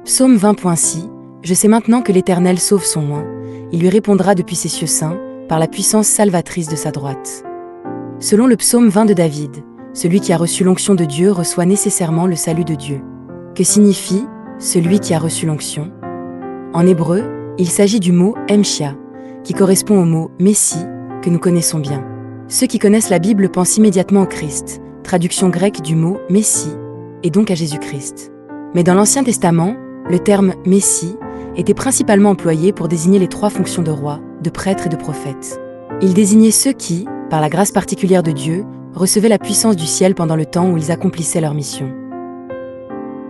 Psaume 20.6 Je sais maintenant que l'Éternel sauve son oint, il lui répondra depuis ses cieux saints, par la puissance salvatrice de sa droite. Selon le psaume 20 de David, celui qui a reçu l'onction de Dieu reçoit nécessairement le salut de Dieu. Que signifie « celui qui a reçu l'onction » ? En hébreu, il s'agit du mot « Mshia », qui correspond au mot « Messie » que nous connaissons bien. Ceux qui connaissent la Bible pensent immédiatement au Christ, traduction grecque du mot « Messie », et donc à Jésus-Christ. Mais dans l'Ancien Testament, le terme « Messie » était principalement employé pour désigner les trois fonctions de roi, de prêtre et de prophète. Il désignait ceux qui, par la grâce particulière de Dieu, recevaient la puissance du ciel pendant le temps où ils accomplissaient leur mission.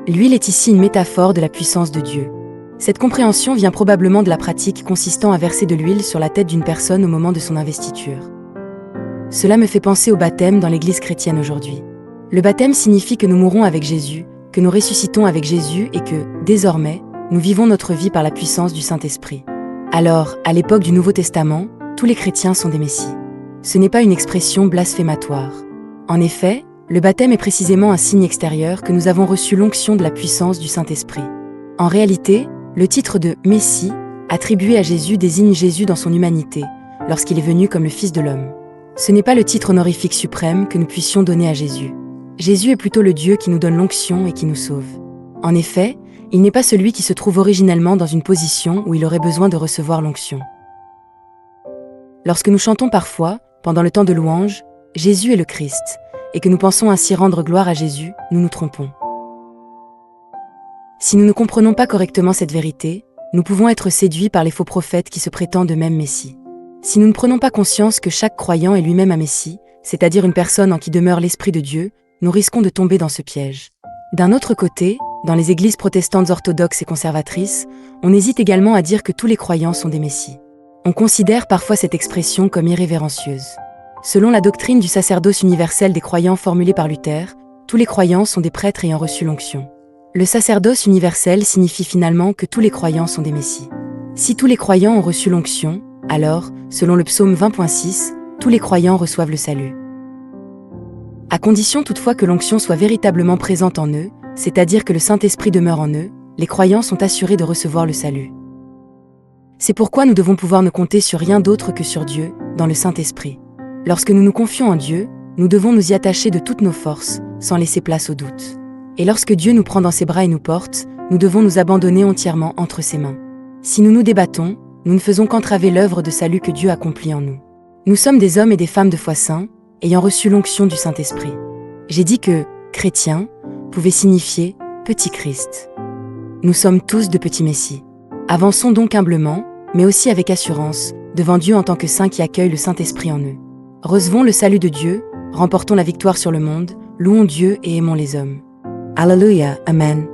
L'huile est ici une métaphore de la puissance de Dieu. Cette compréhension vient probablement de la pratique consistant à verser de l'huile sur la tête d'une personne au moment de son investiture. Cela me fait penser au baptême dans l'Église chrétienne aujourd'hui. Le baptême signifie que nous mourons avec Jésus, que nous ressuscitons avec Jésus et que, désormais, nous vivons notre vie par la puissance du Saint-Esprit. Alors, à l'époque du Nouveau Testament, tous les chrétiens sont des messies. Ce n'est pas une expression blasphématoire. En effet, le baptême est précisément un signe extérieur que nous avons reçu l'onction de la puissance du Saint-Esprit. En réalité, le titre de « Messie » attribué à Jésus désigne Jésus dans son humanité, lorsqu'il est venu comme le Fils de l'homme. Ce n'est pas le titre honorifique suprême que nous puissions donner à Jésus. Jésus est plutôt le Dieu qui nous donne l'onction et qui nous sauve. En effet, il n'est pas celui qui se trouve originellement dans une position où il aurait besoin de recevoir l'onction. Lorsque nous chantons parfois, pendant le temps de louange, « Jésus est le Christ », et que nous pensons ainsi rendre gloire à Jésus, nous nous trompons. Si nous ne comprenons pas correctement cette vérité, nous pouvons être séduits par les faux prophètes qui se prétendent eux-mêmes Messie. Si nous ne prenons pas conscience que chaque croyant est lui-même un Messie, c'est-à-dire une personne en qui demeure l'Esprit de Dieu, nous risquons de tomber dans ce piège. D'un autre côté, dans les églises protestantes orthodoxes et conservatrices, on hésite également à dire que tous les croyants sont des Messies. On considère parfois cette expression comme irrévérencieuse. Selon la doctrine du sacerdoce universel des croyants formulée par Luther, tous les croyants sont des prêtres ayant reçu l'onction. Le sacerdoce universel signifie finalement que tous les croyants sont des Messies. Si tous les croyants ont reçu l'onction, alors, selon le psaume 20.6, tous les croyants reçoivent le salut. À condition toutefois que l'onction soit véritablement présente en eux, c'est-à-dire que le Saint-Esprit demeure en eux, les croyants sont assurés de recevoir le salut. C'est pourquoi nous devons pouvoir ne compter sur rien d'autre que sur Dieu, dans le Saint-Esprit. Lorsque nous nous confions en Dieu, nous devons nous y attacher de toutes nos forces, sans laisser place au doute. Et lorsque Dieu nous prend dans ses bras et nous porte, nous devons nous abandonner entièrement entre ses mains. Si nous nous débattons, nous ne faisons qu'entraver l'œuvre de salut que Dieu accomplit en nous. Nous sommes des hommes et des femmes de foi saints, ayant reçu l'onction du Saint-Esprit. J'ai dit que « chrétien » pouvait signifier « petit Christ ». Nous sommes tous de petits Messies. Avançons donc humblement, mais aussi avec assurance, devant Dieu en tant que saints qui accueillent le Saint-Esprit en eux. Recevons le salut de Dieu, remportons la victoire sur le monde, louons Dieu et aimons les hommes. Alléluia, Amen.